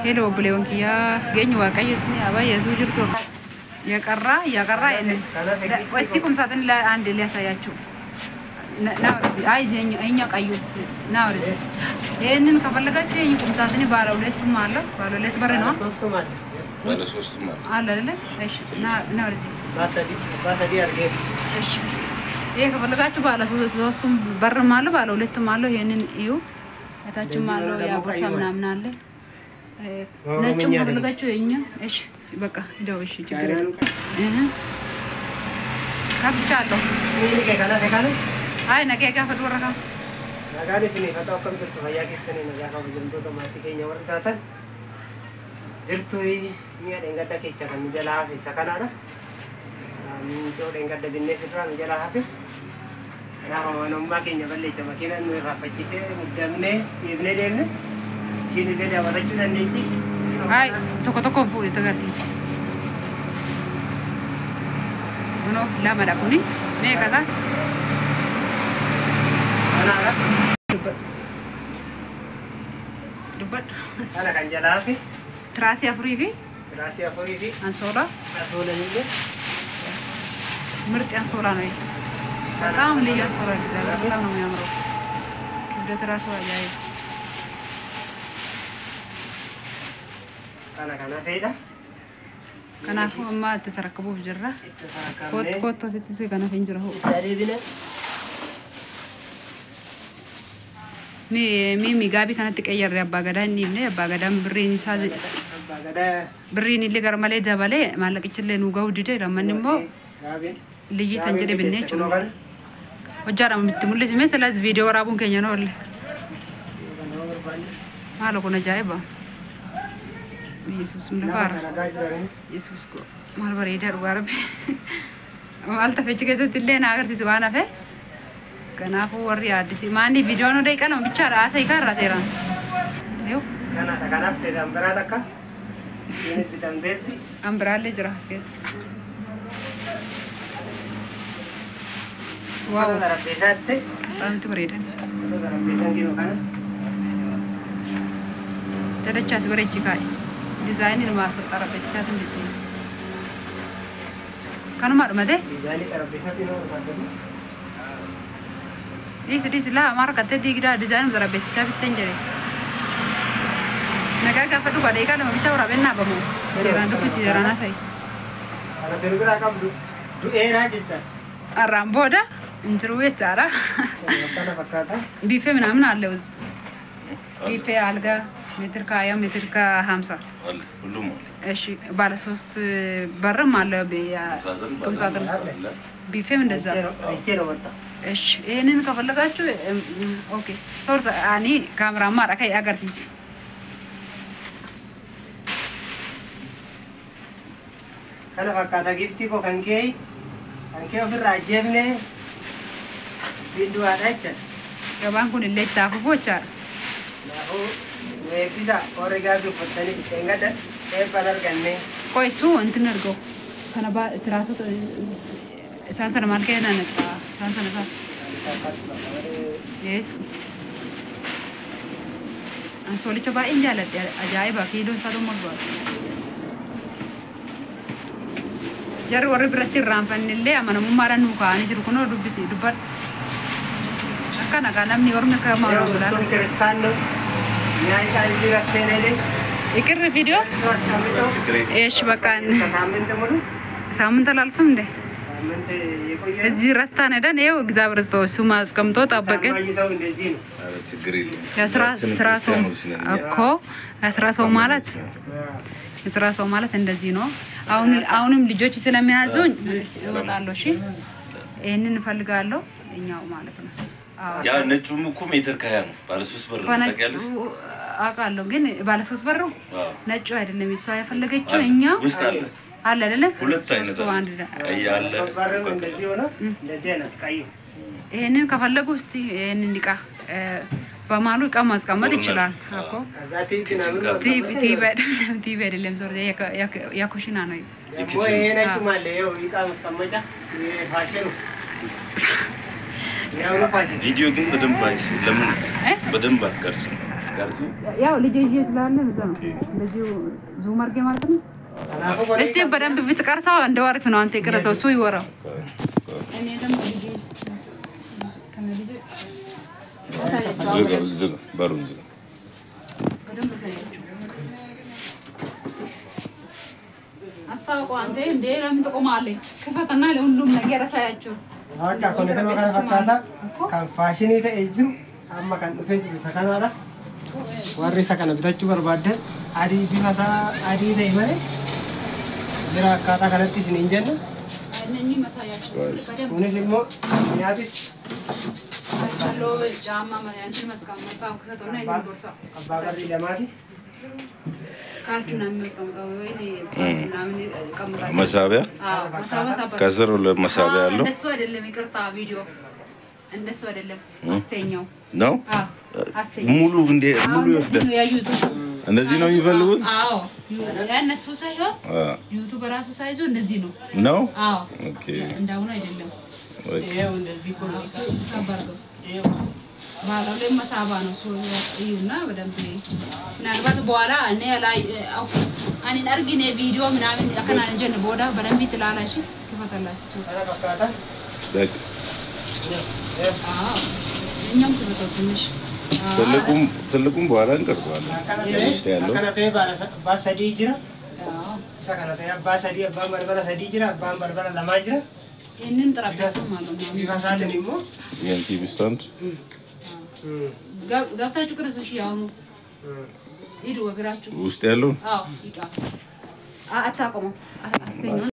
Hello beliau kia genyu kayu sini apa ya zujur tuh ya karra ini pasti kum saat ini lah ande lihat saya cu nah orisi ainya kayu nah orisi ini kapal lagi cuy kum saat ini baru lihat baru no baru sus tuh ala nah orisi bahasa dia arge kapal lagi cuy baru lihat malu ini iyo kita cuma lo ya bersama namnale نجوم بلغة شوية إيش بقى دوّش تقدر كم شالو ini kayak kana هاي نكيك كيف تورك nagani sini kata kam tertu haya kisane naga ka bujunto to mati ke nyawar tata dirtu ni ada enggak ke cakan jala hafi sakana na ni to enggak da binne fitra jala hafi na ho no ma ke nyaballe chamakina nu rafa chise mudamne ibne demne Sini dia ada tu dan nanti. Hai, toko furi tagartis. Ono lama dah kuni. Me kasa. Mana ada? Dubat. Ada kan jalan api? Terasi afurivi? Terasi afurivi. Ansola? Ansola juga. Mert ansola nih. Kamu lihat ansola di sana. Kamu namanya Amro. Kita terasa aja. Kana feda. Kana ma تسركبوا في جرة. كوت ستة kana في جرة هو. Saridina. مي قابي كانت تكير ربا قدان نيمني ربا قدان بريني ساز. بريني اللي قرر مالي جبالي مالك يشيل نوجا وديته لما نمو. اللي جيت أنجلي بالنية شنو. وجارة متمولي زمان سلاز فيديو رابون كينيا نقول. ما لو كنا جايبه. Yesus mendapat. Yesus ko. Mal berida ruarab. Mal tapi juga setelah nagar sih suara apa? Karena aku warrior di sini mandi video no deh kan bicara asa ikan raseran. Ayo. Kana feda ambrada ka. Ini ditandeti. Ambrale jelas guys. Wow. Ada pesate. Tantu berida. Ada pesan gino kana. Tidak cas bericikai. Desain ini masuk taraf pesawat itu. Kan malu made? Desain taraf pesawat itu apa? Di sini lah, marah kata di kira desain taraf pesawat itu jadi. Naga kafe tu pada ikan mau bicara apa nak bamu? Siaran tu pasti siaran asai. Kalau terus kita akan du era aja. Arambo dah, inceruwe cara. Kana fakata. Bife mana mana ada uz. Bife alga. متر كايا متر كهامسة. كلهم. إيش بالسوست برا ماله بيا كم ساعة بيفهم ده زا. إيش إيه نكفل لك أشوا أوكي. صورة أني كاميرا ما ركاي أجر سيس. Kana fakata gifti ko kanke ofir rajemne bindu ada aja. Kapan kau nilai tahu voucher? Nah, bisa orega tu petani enggak ada panar ganne. Kau isu antin ergo. Karena ba terasa tu sansan market na neta sansan apa? Yes. Ansoli coba injalat ya ajaib kilo satu murah. Jar orang berarti rampan nilai aman mumaran muka ni jadi kono dubisi dubat. Akan namni orang mereka mau orang. Son kristano. Nyai kali juga senede. Ikir video? Suas kami tu. Eish bakan. Samin temu. Samin talalfam deh. Samin te yeko ya. Ezi rasta neda ne yo gzabrz to sumas kam to tabaken. Ya sra so ako sra so ማለት ስራ ሰው ማለት እንደዚህ ነው አሁንም ልጆች ስለሚያዙኝ እወጣለሁ እሺ ይሄንን ፈልጋለሁ እኛው ማለት ነው ያ ነጩም እኮ ሜትር ከያ ነው ባለ 3 ብር ታውቂያለሽ አውቃለሁ ግን ባለ 3 ብር ነጩ አይደለም እሷ ያፈለገችው እኛ አለ አይደለ ሁለት አይነት ቀይ አለ እንደዚህ ሆነ እንደዚህ አይነት ቀይ ይሄንን ከፈለጉ እስቲ ይሄንን ዲቃ በማሉ እቃ ማስቀመጥ ይችላል አኮ ቲቪ አይደለም ዞር ያ ኩሽና ነው ወይ ነጭ ማለት ያው እቃ ማስቀመጫ ፋሽን ያው ፋሽን ቪዲዮ ግን በደንብ አይስ ለምን በደንብ አትቀርጽ ስካርጂ ያው ልጅ ይዤ ስላለ እዛ ነው እንደዚሁ ዙም አድርጌ ማለት ነው እስቲ በደንብ ብትቀርሰው እንደው አሪፍ ነው አንተ ይቀርሰው እሱ ይወራው እኔ ደግሞ ልጅ ከነልጅ ዝግ በሩን ዝግ በደንብ ሳይያችሁ አሳውቁ አንተ እንደ ለምን ትቆማለህ ክፈትና ለሁሉም ነገር ሳያችሁ አቃ ኮነተማ ካፋታ kan faashinii ta'e jiru amma kan dhufee jiru isa kanaadha warri isa kana bitachuu barbaadan adii bifa isaa adii ta'e malee jira akkaataa kanatti isiniin jenna እነኚህ ማሳያችሁ በደንብ kunis immoo nyaatis alo ጫማ ማለት መስቀመጣ ክፈቶና ይቦርሳ abbaa barri lamaati ካልሲና መስቀመጣው ወይ ምናምን ይቀመጣል መሳቢያ ከስር ለመሳቢያ ያለው እንደሱ አይደለም ይቅርታ ቪዲዮ እንደሱ አይደለም አስተኛው ነው ሙሉ እንደ ሙሉ ይወስዳል ያዩቱ እንደዚህ ነው የሚፈልጉት አዎ ያነሱ ሳይሆን ዩቲዩብ ራሱ ሳይዞ እንደዚህ ነው አዎ ኦኬ እንዳውና አይደለም ይሄው እንደዚህ እኮ ነው ሳባርገው ይሄው ባለው ለማሳባ ነው ይውና በደንብ ምናልባት በኋላ እኔ ላይ አኔን አርጊኔ ቪዲዮ ምናምን ያከናን ጀን ቦዳ በደንብ ትላላሽ ከፈተላችሁ ደግ እኛም ከፈተው ትንሽ ትልቁም በኋላ እንቀርጸዋለን እስቲ ያለው ከነቴ ባሰዲ ጅራ ሰከነቴ ባሰዲ አባ በርበራ ሰዲ ጅራ አባ በርበራ ለማ ጅራ ይሄንን ጥራቀስ ማለት ነው ይፋሳልን ይሞ የንቲ ቢስታንት ገብታችሁ ቅረሶሽ ያው ሂዱ ወግራችሁ ውስጥ ያለው አዎ ይቃ አታቆሙ አስተኛው